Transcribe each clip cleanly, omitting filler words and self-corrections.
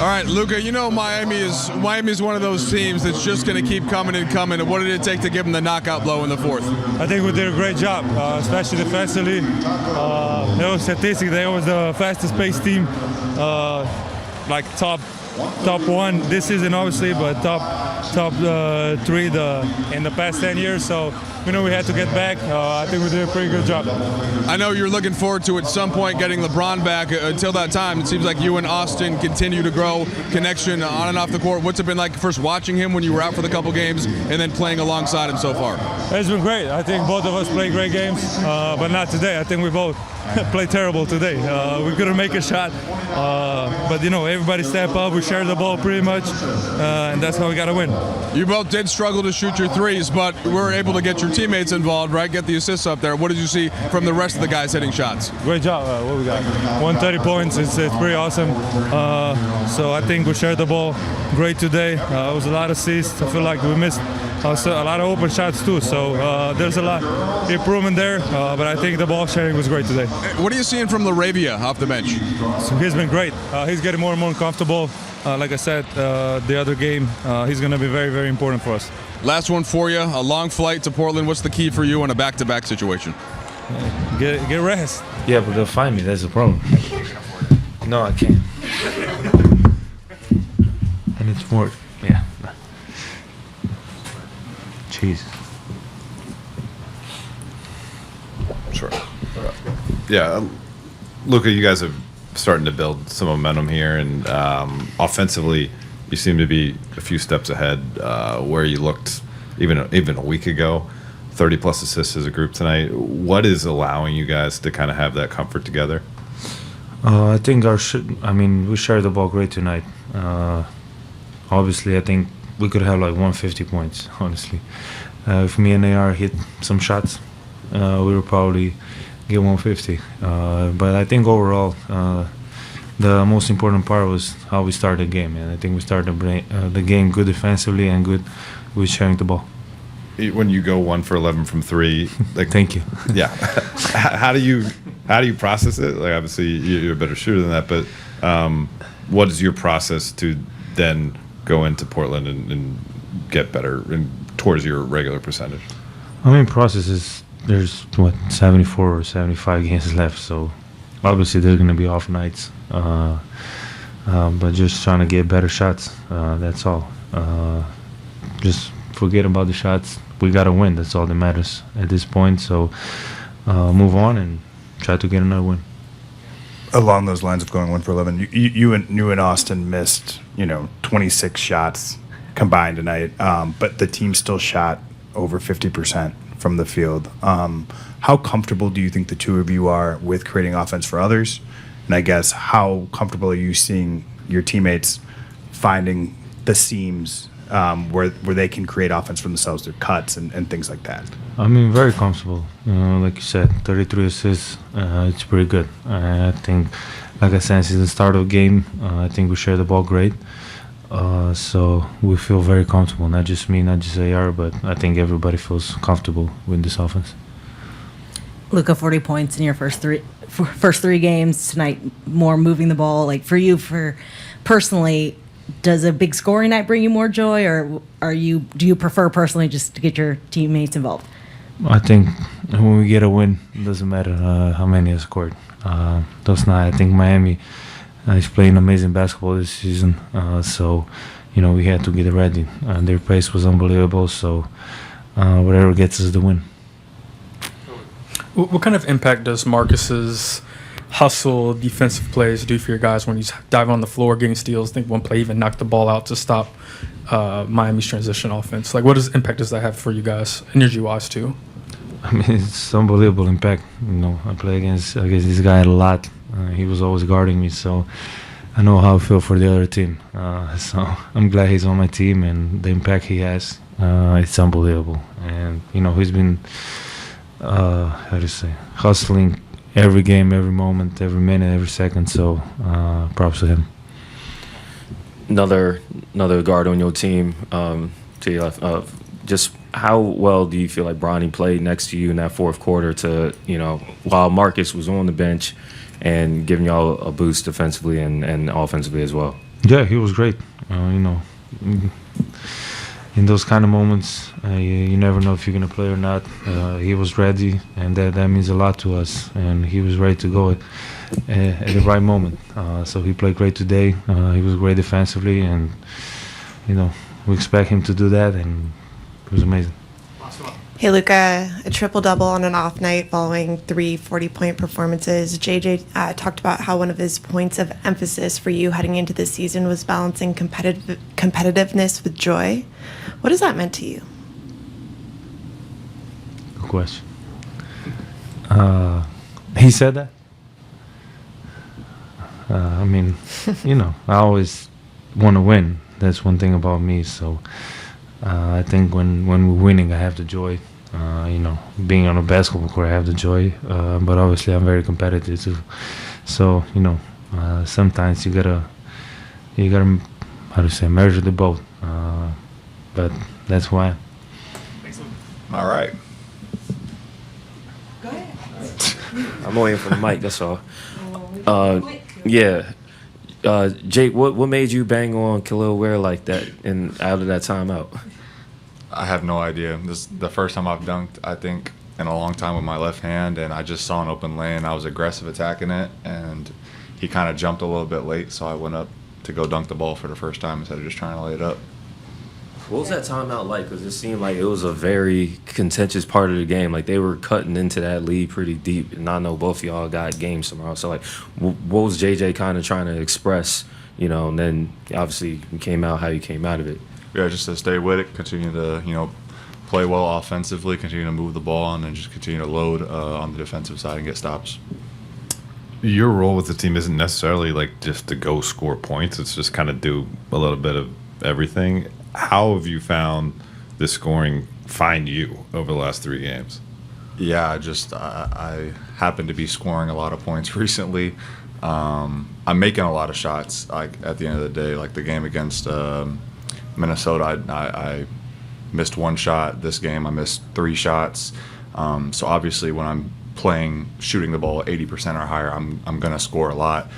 All right, Luka, you know Miami's one of those teams that's just going to keep coming and coming. What did it take to give them the knockout blow in the fourth? I think we did a great job, especially defensively. There was statistics. They was the fastest paced team, like top one this season, obviously, but top three in the past 10 years. So we know we had to get back. I think we did a pretty good job. I know you're looking forward to at some point getting LeBron back. Until that time, it seems like you and Austin continue to grow connection on and off the court. What's it been like first watching him when you were out for the couple games and then playing alongside him so far? It's been great. I think both of us play great games, but not today. I think we both played terrible today. We couldn't make a shot, but everybody step up. We share the ball pretty much, and that's how we got to win. You both did struggle to shoot your threes, but were able to get your teammates involved, right? Get the assists up there. What did you see from the rest of the guys hitting shots? Great job. What we got? 130 points. It's pretty awesome. So I think we shared the ball great today. It was a lot of assists. I feel like we missed a lot of open shots too. So there's a lot of improvement there, but I think the ball sharing was great today. What are you seeing from LaRavia off the bench? So he's been great. He's getting more and more comfortable. Like I said, the other game, he's going to be very, very important for us. Last one for you, a long flight to Portland. What's the key for you in a back-to-back situation? Get rest. Yeah, but they'll find me. That's the problem. No, I can't. And it's more, yeah. Jeez. Sure. Yeah, Luka, you guys are starting to build some momentum here, and offensively, you seem to be a few steps ahead where you looked even a week ago. 30-plus assists as a group tonight. What is allowing you guys to kind of have that comfort together? I think we shared the ball great tonight. Obviously, I think we could have like 150 points, honestly. If me and AR hit some shots, we would probably get 150. But I think overall, the most important part was how we started the game. And I think we started the game good defensively and good with sharing the ball. When you go 1 for 11 from three, like thank you. Yeah, how do you process it? Like obviously you're a better shooter than that, but what is your process to then go into Portland and get better and towards your regular percentage? Process is there's 74 or 75 games left, so obviously there's gonna be off nights, but just trying to get better shots. That's all. Just forget about the shots. We gotta win. That's all that matters at this point. So move on and try to get another win. Along those lines of going 1 for 11, you and Austin missed 26 shots combined tonight, but the team still shot over 50% from the field. How comfortable do you think the two of you are with creating offense for others? And I guess how comfortable are you seeing your teammates finding the seams where they can create offense for themselves through cuts and things like that? Very comfortable. Like you said, 33 assists. It's pretty good. I think, like I said, since the start of the game, I think we share the ball great. So we feel very comfortable. Not just me, not just AR, but I think everybody feels comfortable with this offense. Luka, 40 points in your first three games tonight. More moving the ball. Like for you, personally, does a big scoring night bring you more joy, or do you prefer personally just to get your teammates involved? I think when we get a win, it doesn't matter how many I scored. Those nights, I think Miami is playing amazing basketball this season, so we had to get ready. Their pace was unbelievable, so whatever gets us the win. What kind of impact does Marcus's hustle defensive plays do for your guys when he's diving on the floor, getting steals? I think one play even knocked the ball out to stop Miami's transition offense. Like, what impact does that have for you guys, energy-wise too? It's unbelievable impact. I play against this guy a lot. He was always guarding me, so I know how I feel for the other team. So I'm glad he's on my team, and the impact he has, it's unbelievable. And he's been hustling every game, every moment, every minute, every second. So props to him. Another guard on your team, to your left. Just how well do you feel like Bronny played next to you in that fourth quarter to, while Marcus was on the bench and giving y'all a boost defensively and offensively as well? Yeah, he was great. In those kind of moments, you never know if you're gonna play or not. He was ready, and that means a lot to us. And he was ready to go at the right moment. So he played great today. He was great defensively, and we expect him to do that, and it was amazing. Hey, Luka, a triple-double on an off night following 3 40-point performances. JJ talked about how one of his points of emphasis for you heading into this season was balancing competitiveness with joy. What has that meant to you? Good question. He said that? I always want to win. That's one thing about me. So I think when we're winning, I have the joy. Being on a basketball court, I have the joy. But obviously, I'm very competitive too. So sometimes you gotta measure the both. But that's why. All right. Go ahead. I'm waiting for the mic. That's all. Yeah. Jake, what made you bang on Khalil Ware like that and out of that timeout? I have no idea. This is the first time I've dunked, I think, in a long time with my left hand, and I just saw an open lane. I was aggressive attacking it, and he kind of jumped a little bit late, so I went up to go dunk the ball for the first time instead of just trying to lay it up. What was that timeout like? Because it seemed like it was a very contentious part of the game. Like, they were cutting into that lead pretty deep, and I know both of y'all got games tomorrow. So, like, what was JJ kind of trying to express, and then obviously you came out how you came out of it? Yeah, just to stay with it, continue to, play well offensively, continue to move the ball, and then just continue to load on the defensive side and get stops. Your role with the team isn't necessarily like just to go score points. It's just kind of do a little bit of everything. How have you found the scoring find you over the last 3 games? Yeah, I happen to be scoring a lot of points recently. I'm making a lot of shots. Like at the end of the day, like the game against Minnesota, I missed 1 shot. This game, I missed 3 shots. So obviously, when I'm shooting the ball 80% or higher, I'm gonna score a lot.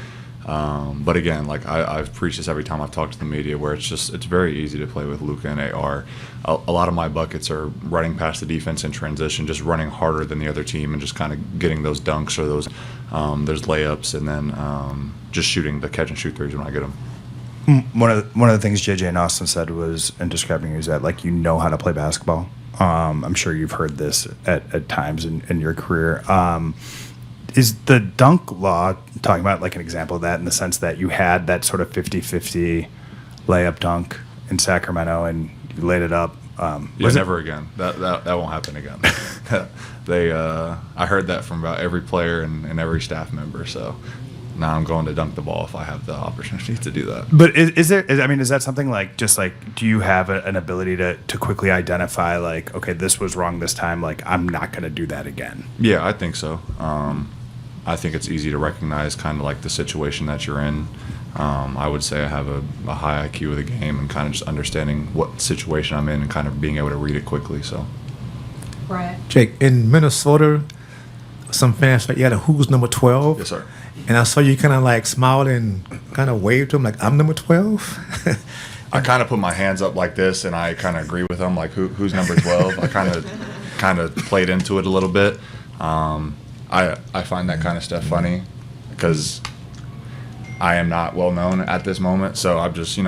But again, like I've preached this every time I've talked to the media, where it's very easy to play with Luka and AR. A lot of my buckets are running past the defense in transition, just running harder than the other team, and just kind of getting those dunks or those layups, and then just shooting the catch and shoot threes when I get them. One of the things JJ and Austin said was, in describing you, is that like how to play basketball. I'm sure you've heard this at times in your career. Is the dunk law talking about like an example of that, in the sense that you had that sort of 50-50 layup dunk in Sacramento and you laid it up? Never again. That won't happen again. I heard that from about every player and every staff member. So now I'm going to dunk the ball if I have the opportunity to do that. But is that something like, just like, do you have an ability to quickly identify, like, okay, this was wrong this time, like I'm not going to do that again? Yeah, I think so. I think it's easy to recognize kind of like the situation that you're in. I would say I have a high IQ of the game and kind of just understanding what situation I'm in and kind of being able to read it quickly. So, Brad. Jake, in Minnesota, some fans thought you had a who's number 12. yes, sir. And I saw you kind of like smiled and kind of waved to him like, I'm number 12. I kind of put my hands up like this, and I kind of agree with them, like who's number 12. I kind of played into it a little bit. I find that kind of stuff funny because I am not well known at this moment, so I'm just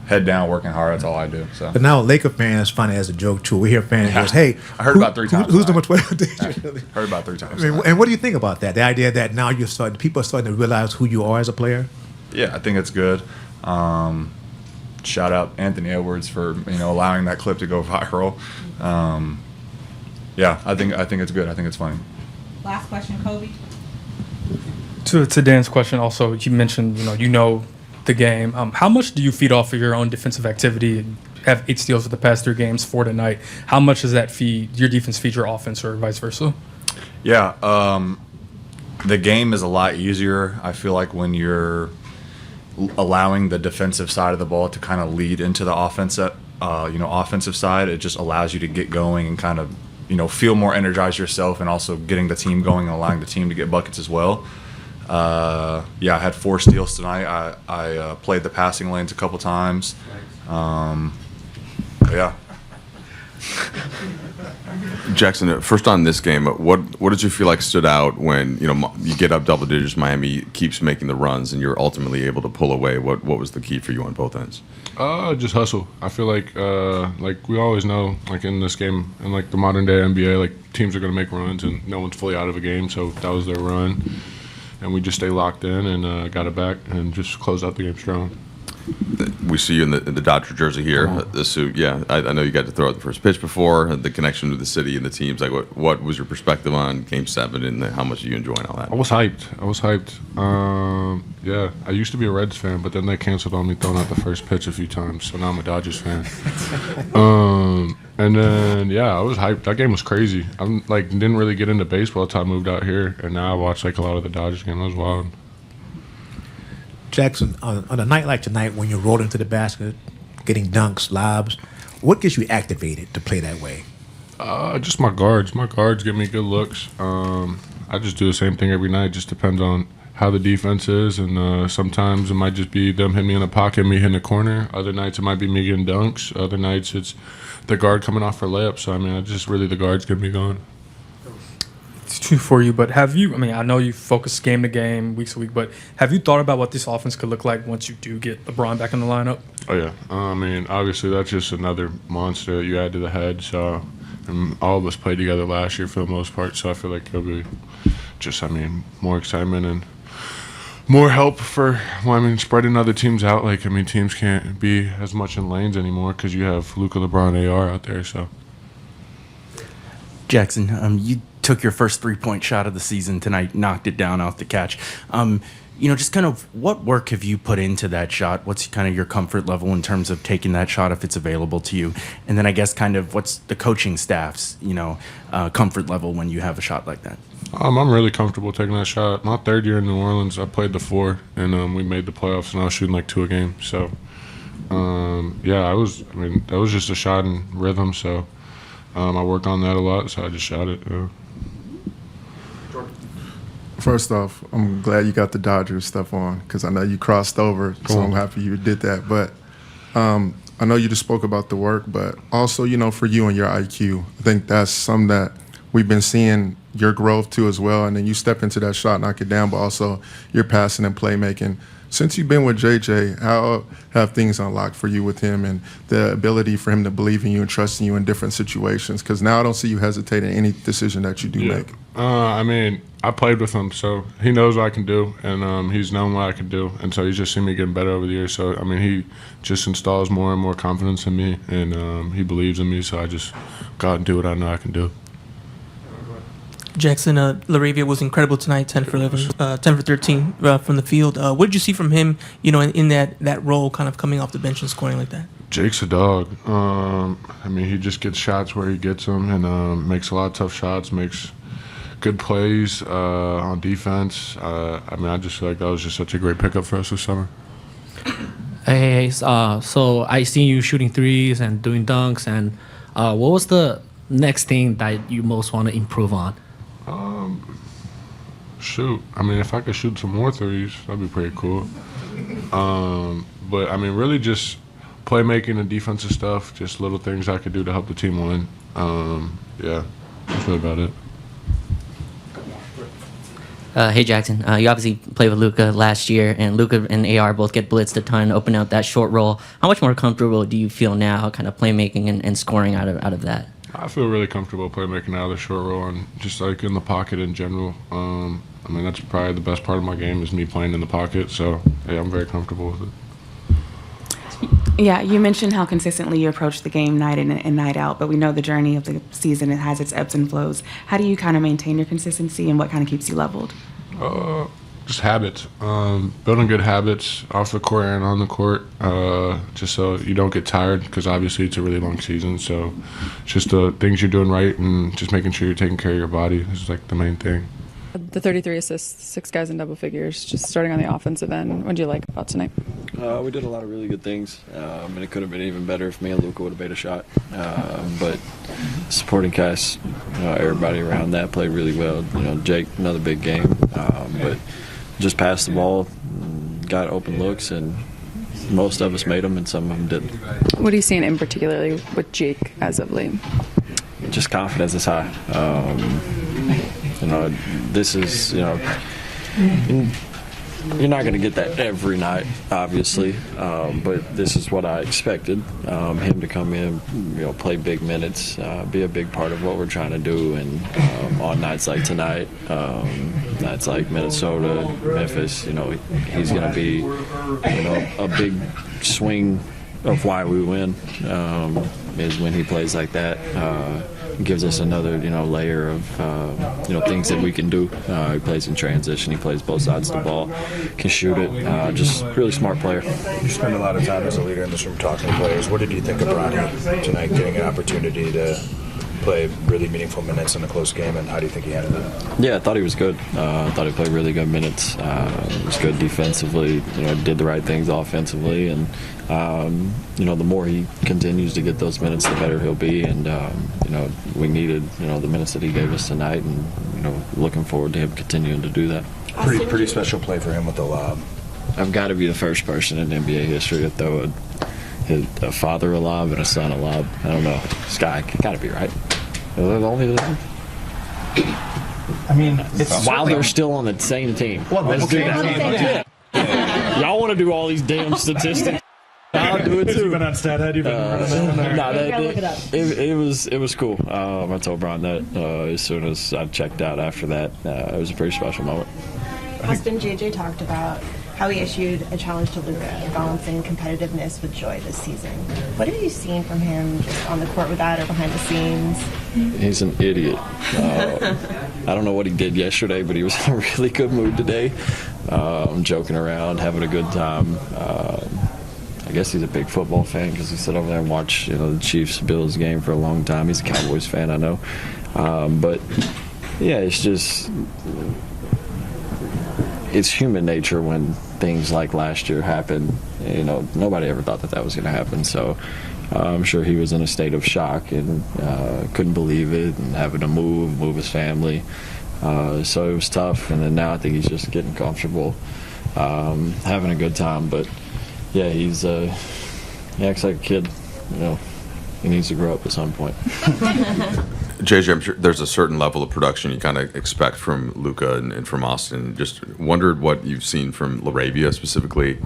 head down, working hard. That's all I do. So. But now Laker fans find it as a joke too. We hear fans goes, "Hey, I heard about 3 times. Who's number 12?" Heard about 3 times. I mean, and what do you think about that? The idea that now people are starting to realize who you are as a player. Yeah, I think it's good. Shout out Anthony Edwards for allowing that clip to go viral. Yeah, I think it's good. I think it's funny. Last question, Kobe. To Dan's question, also, you mentioned the game. How much do you feed off of your own defensive activity? You have 8 steals for the past 3 games, 4 tonight. How much does that feed your defense, feed your offense, or vice versa? Yeah, the game is a lot easier. I feel like when you're allowing the defensive side of the ball to kind of lead into the offensive side, it just allows you to get going and kind of feel more energized yourself, and also getting the team going and allowing the team to get buckets as well. Yeah, I had 4 steals tonight. I played the passing lanes a couple times. Yeah. Jaxson, first on this game, what did you feel like stood out when you get up double digits, Miami keeps making the runs, and you're ultimately able to pull away? What was the key for you on both ends? Just hustle. I feel like we always know, like in this game, in like the modern day NBA, like teams are gonna make runs, and no one's fully out of a game, so that was their run, and we just stay locked in and got it back and just closed out the game strong. We see you in the Dodger jersey here, the suit. Yeah, I know you got to throw out the first pitch before, the connection with the city and the teams. Like, what was your perspective on Game 7 and how much are you enjoying all that? I was hyped. Yeah, I used to be a Reds fan, but then they canceled on me throwing out the first pitch a few times, so now I'm a Dodgers fan. And then, yeah, I was hyped. That game was crazy. I'm like, didn't really get into baseball until I moved out here, and now I watch like a lot of the Dodgers games. That was wild. Jaxson, on a night like tonight, when you're rolling to the basket, getting dunks, lobs, what gets you activated to play that way? Just my guards. My guards give me good looks. I just do the same thing every night. Just depends on how the defense is, and sometimes it might just be them hitting me in the pocket, me hitting the corner. Other nights it might be me getting dunks. Other nights it's the guard coming off for layups. So I mean, just really the guards get me going. It's true for you, but have you, I mean, I know you focus game to game, week to week, but have you thought about what this offense could look like once you do get LeBron back in the lineup? Oh, yeah. I mean, obviously, that's just another monster that you add to the head. So, and all of us played together last year for the most part, so I feel like it'll be just, I mean, more excitement and more help for, spreading other teams out. Like, I mean, teams can't be as much in lanes anymore because you have Luka, LeBron, AR out there, so. Jaxson, you took your first 3-point shot of the season tonight, knocked it down off the catch. Just kind of what work have you put into that shot? What's kind of your comfort level in terms of taking that shot if it's available to you? And then I guess kind of what's the coaching staff's, comfort level when you have a shot like that? I'm really comfortable taking that shot. My third year in New Orleans, I played the 4, and we made the playoffs, and I was shooting like 2 a game. So, that was just a shot in rhythm, so I worked on that a lot, so I just shot it. First off, I'm glad you got the Dodgers stuff on because I know you crossed over, so I'm happy you did that. But I know you just spoke about the work, but also, for you and your IQ, I think that's something that we've been seeing your growth too as well. And then you step into that shot, knock it down, but also your passing and playmaking. Since you've been with JJ, how have things unlocked for you with him and the ability for him to believe in you and trust in you in different situations? Because now I don't see you hesitating any decision that you do make. I played with him, so he knows what I can do, and he's known what I can do. And so he's just seen me getting better over the years. So, he just installs more and more confidence in me, and he believes in me, so I just go out and do what I know I can do. Jaxson, LaRavia was incredible tonight, 10 for 13 from the field. What did you see from him, in that role, kind of coming off the bench and scoring like that? Jake's a dog. He just gets shots where he gets them and makes a lot of tough shots, makes good plays on defense. I just feel like that was just such a great pickup for us this summer. Hey, so I see you shooting threes and doing dunks, and what was the next thing that you most want to improve on? Shoot. If I could shoot some more threes, that'd be pretty cool. But really just playmaking and defensive stuff, just little things I could do to help the team win. That's really about it. Hey Jaxson, you obviously played with Luka last year, and Luka and AR both get blitzed a ton, open out that short roll. How much more comfortable do you feel now, kind of playmaking and scoring out of that? I feel really comfortable playmaking out of the short roll and just like in the pocket in general. That's probably the best part of my game is me playing in the pocket. So yeah, I'm very comfortable with it. Yeah, you mentioned how consistently you approach the game night in and night out, but we know the journey of the season, it has its ebbs and flows. How do you kind of maintain your consistency, and what kind of keeps you leveled? Just habits. Building good habits off the court and on the court, just so you don't get tired, because obviously it's a really long season. So just the things you're doing right and just making sure you're taking care of your body is like the main thing. The 33 assists, 6 guys in double figures, just starting on the offensive end. What do you like about tonight? We did a lot of really good things, and it could have been even better if me and Luka would have made a shot. But supporting cast, everybody around that played really well. Jake, another big game. But just passed the ball, got open looks, and most of us made them, and some of them didn't. What are you seeing in particularly with Jake as of late? Just confidence is high. This is, you're not going to get that every night, obviously, but this is what I expected. Him to come in, play big minutes, be a big part of what we're trying to do, and on nights like tonight, nights like Minnesota, Memphis, he's going to be, a big swing of why we win is when he plays like that. Gives us another, layer of, things that we can do. He plays in transition. He plays both sides of the ball, can shoot it. Just really smart player. You spend a lot of time as a leader in this room talking to players. What did you think of Bronny tonight, getting an opportunity to play really meaningful minutes in a close game, and how do you think he handled it? Yeah, I thought he was good. I thought he played really good minutes. He was good defensively. Did the right things offensively, and the more he continues to get those minutes, the better he'll be. And we needed the minutes that he gave us tonight, and looking forward to him continuing to do that. Pretty special play for him with the lob. I've got to be the first person in NBA history to throw a father a lob and a son a lob. I don't know. Sky, got to be right. I mean, it's while they're still on the same team. Let's do that. Y'all want to do all these damn statistics? I'll do it too. You've been on StatHead. You've been it was cool. I told Brian that as soon as I checked out after that. It was a pretty special moment. Austin, JJ talked about how he issued a challenge to Luka, balancing competitiveness with joy this season. What have you seen from him just on the court with that or behind the scenes? He's an idiot. I don't know what he did yesterday, but he was in a really good mood today. Joking around, having a good time. I guess he's a big football fan because he sat over there and watched the Chiefs-Bills game for a long time. He's a Cowboys fan, I know. But, yeah, it's just... It's human nature when things like last year happen. Nobody ever thought that was going to happen. So I'm sure he was in a state of shock and couldn't believe it, and having to move his family. So it was tough. And then now I think he's just getting comfortable, having a good time. But yeah, he acts like a kid. He needs to grow up at some point. JJ, I'm sure there's a certain level of production you kind of expect from Luka and from Austin. Just wondered what you've seen from LaRavia specifically.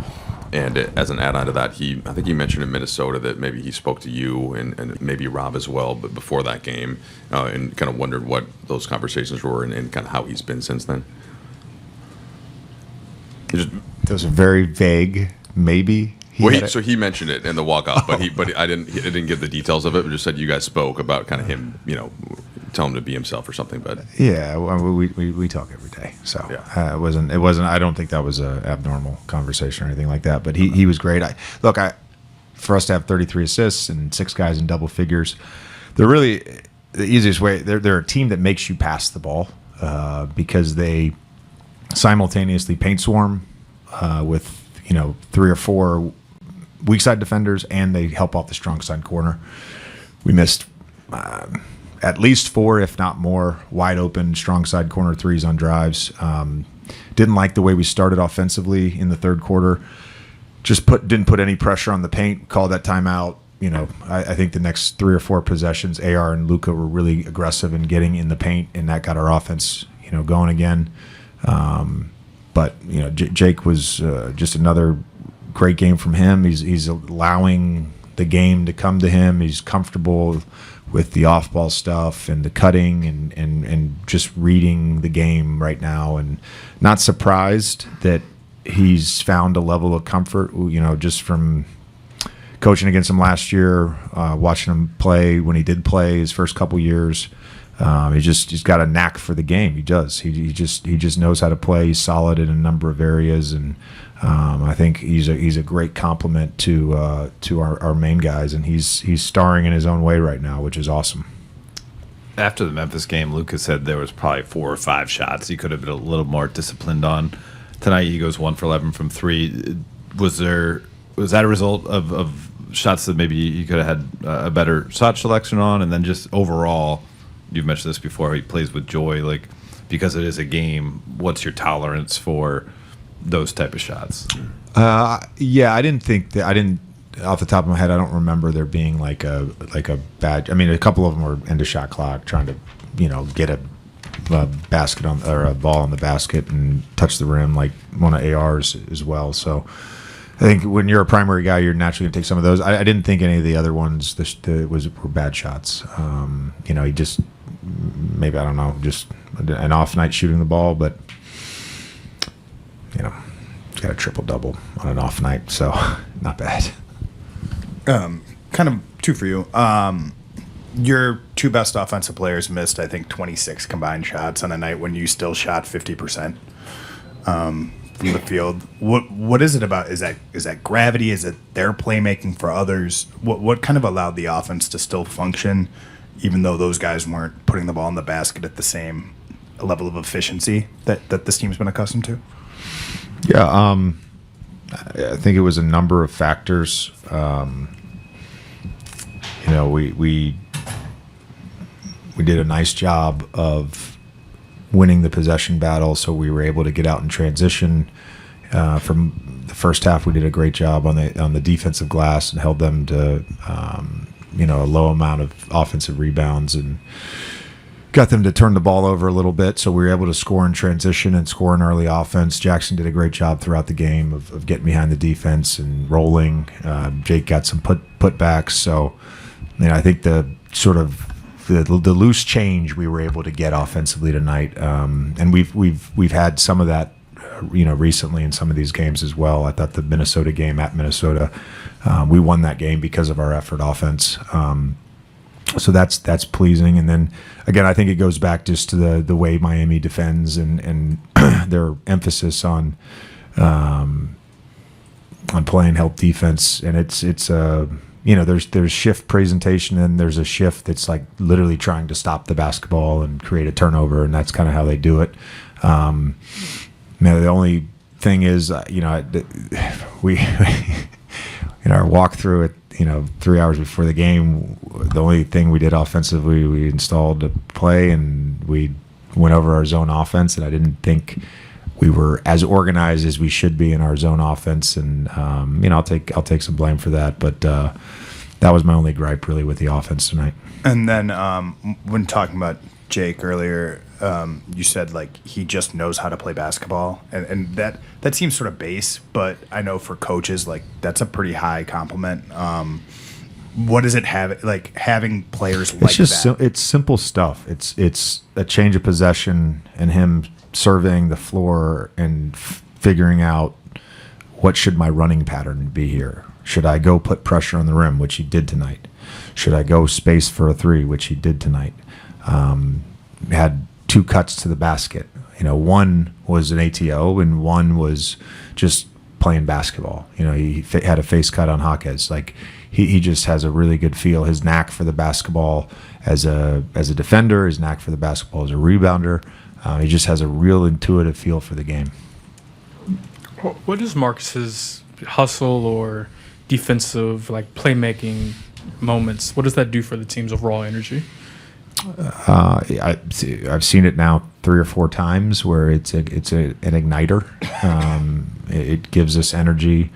And as an add-on to that, I think you mentioned in Minnesota that maybe he spoke to you and maybe Rob as well, but before that game, and kind of wondered what those conversations were and kind of how he's been since then. Those are very vague, maybe. So he mentioned it in the walkout, but I didn't get the details of it. But just said you guys spoke about kind of him, tell him to be himself or something. But yeah, we talk every day, so yeah. It wasn't. I don't think that was a abnormal conversation or anything like that. But he was great. For us to have 33 assists and 6 guys in double figures, they're really the easiest way. They're a team that makes you pass the ball because they simultaneously paint swarm with 3 or 4 weak side defenders, and they help off the strong side corner. We missed at least 4, if not more, wide open strong side corner threes on drives. Didn't like the way we started offensively in the third quarter. Just didn't put any pressure on the paint. Called that timeout. I think the next 3 or 4 possessions, AR and Luka were really aggressive in getting in the paint, and that got our offense, going again. But Jake was just another great game from him. He's allowing the game to come to him. He's comfortable with the off-ball stuff and the cutting and just reading the game right now. And not surprised that he's found a level of comfort. Just from coaching against him last year, watching him play when he did play his first couple years. He's got a knack for the game. He does. He just knows how to play. He's solid in a number of areas, and I think he's a great complement to our main guys, and he's starring in his own way right now, which is awesome. After the Memphis game, Luka said there was probably 4 or 5 shots he could have been a little more disciplined on. Tonight he goes 1 for 11 from 3. Was that a result of shots that maybe he could have had a better shot selection on, and then just overall? You've mentioned this before. He plays with joy, because it is a game. What's your tolerance for those type of shots? Yeah, I didn't off the top of my head. I don't remember there being like a bad. I mean, a couple of them were into shot clock, trying to get a basket or a ball on the basket and touch the rim, like one of AR's as well. So I think when you're a primary guy, you're naturally gonna take some of those. I didn't think any of the other ones were bad shots. He just maybe, I don't know, just an off night shooting the ball, but he's got a triple double on an off night, so not bad. Kind of two for you. Your two best offensive players missed, I think, 26 combined shots on a night when you still shot 50% from the field. What is it about? Is that gravity? Is it their playmaking for others? What kind of allowed the offense to still function, even though those guys weren't putting the ball in the basket at the same level of efficiency that this team's been accustomed to? Yeah, I think it was a number of factors. We did a nice job of winning the possession battle, so we were able to get out in transition. From the first half, we did a great job on the defensive glass and held them to a low amount of offensive rebounds and got them to turn the ball over a little bit. So we were able to score in transition and score in early offense. Jaxson did a great job throughout the game of getting behind the defense and rolling. Jake got some putbacks. So I think the sort of the loose change we were able to get offensively tonight, and we've had some of that, recently in some of these games as well. I thought the Minnesota game at Minnesota, we won that game because of our effort offense. So that's pleasing. And then again, I think it goes back just to the way Miami defends and their emphasis on playing help defense. And it's there's shift presentation, and there's a shift that's like literally trying to stop the basketball and create a turnover, and that's kind of how they do it. The only thing is, we in our walkthrough at 3 hours before the game, the only thing we did offensively, we installed a play and we went over our zone offense, and I didn't think we were as organized as we should be in our zone offense, and I'll take some blame for that, but that was my only gripe really with the offense tonight. And then when talking about Jake earlier, you said like he just knows how to play basketball, and that seems sort of base, but I know for coaches, like, that's a pretty high compliment. What does it have, like, having players like it's just that? It's simple stuff. It's a change of possession and him surveying the floor and figuring out what should my running pattern be here. Should I go put pressure on the rim, which he did tonight? Should I go space for a three, which he did tonight? Had two cuts to the basket. One was an ATO and one was just playing basketball. He had a face cut on Jaquez. Like, he just has a really good feel. His knack for the basketball as a defender, his knack for the basketball as a rebounder. He just has a real intuitive feel for the game. What is Marcus's hustle or defensive, like, playmaking moments? What does that do for the team's overall energy? I've seen it now 3 or 4 times where it's an igniter. It gives us energy.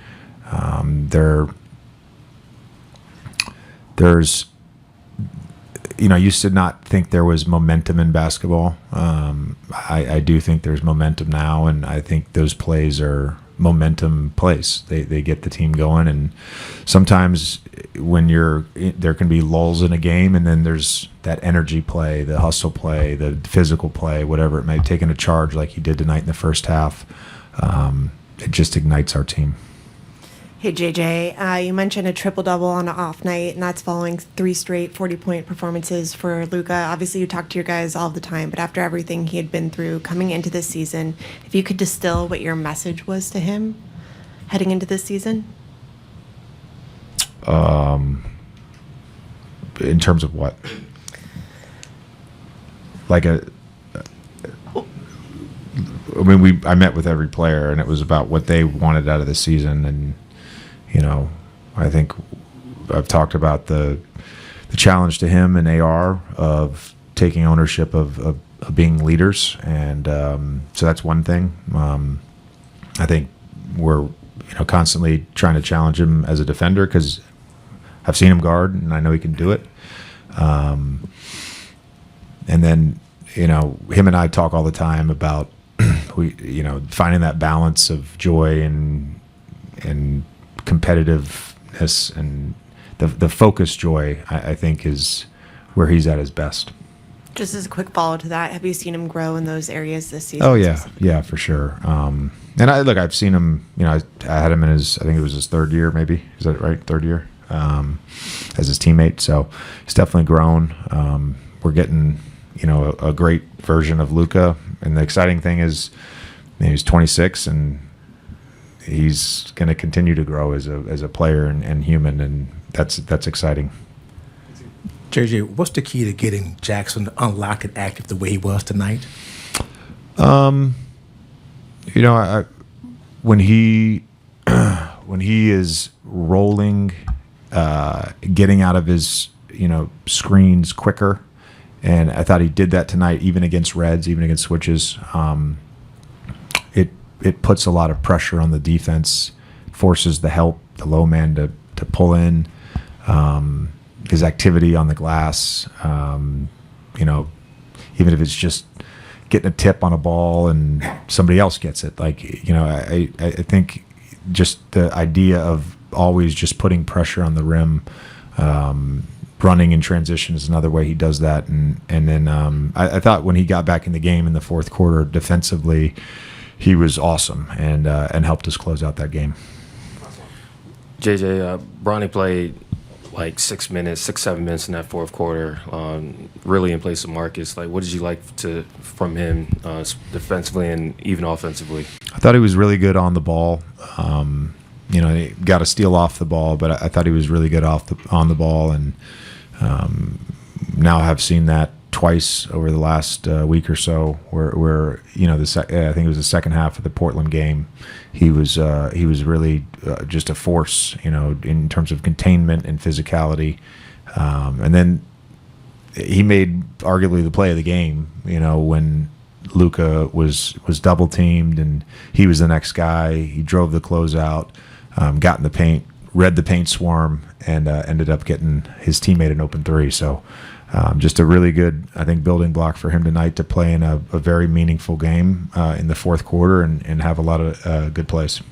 There's I used to not think there was momentum in basketball. I do think there's momentum now, and I think those plays are momentum plays. They get the team going, and sometimes when there can be lulls in a game, and then there's that energy play, the hustle play, the physical play, whatever it may be, taking a charge like he did tonight in the first half. It just ignites our team. Hey, JJ, you mentioned a triple-double on an off night, and that's following 3 straight 40-point performances for Luka. Obviously, you talk to your guys all the time, but after everything he had been through coming into this season, if you could distill what your message was to him heading into this season? In terms of what? Like I met with every player, and it was about what they wanted out of the season, and I think I've talked about the challenge to him and AR of taking ownership of being leaders, and so that's one thing. I think we're constantly trying to challenge him as a defender because I've seen him guard and I know he can do it. And then him and I talk all the time about finding that balance of joy and competitiveness, and the focused joy I think is where he's at his best. Just as a quick follow to that, have you seen him grow in those areas this season? Oh yeah, for sure. And I've seen him. I had him in I think it was his third year, maybe. Is that right? Third year as his teammate. So he's definitely grown. We're getting a great version of Luka, and the exciting thing is he's 26 and he's going to continue to grow as a player and human, and that's exciting. JJ, what's the key to getting Jaxson unlocked and active the way he was tonight? When he is rolling, getting out of his screens quicker, and I thought he did that tonight, even against Reds, even against switches. It puts a lot of pressure on the defense, forces the low man to pull in. His activity on the glass, even if it's just getting a tip on a ball and somebody else gets it. I think just the idea of always just putting pressure on the rim, running in transition is another way he does that. And then I thought when he got back in the game in the fourth quarter defensively, he was awesome and helped us close out that game. JJ, Bronny played like 7 minutes in that fourth quarter, really in place of Marcus. What did you like from him defensively and even offensively? I thought he was really good on the ball. He got a steal off the ball, but I thought he was really good on the ball, and now have seen that twice over the last week or so, where I think it was the second half of the Portland game, he was really just a force, in terms of containment and physicality, and then he made arguably the play of the game, when Luka was double teamed and he was the next guy. He drove the closeout, got in the paint, read the paint swarm, and ended up getting his teammate an open three. So just a really good, I think, building block for him tonight to play in a very meaningful game in the fourth quarter and have a lot of good plays.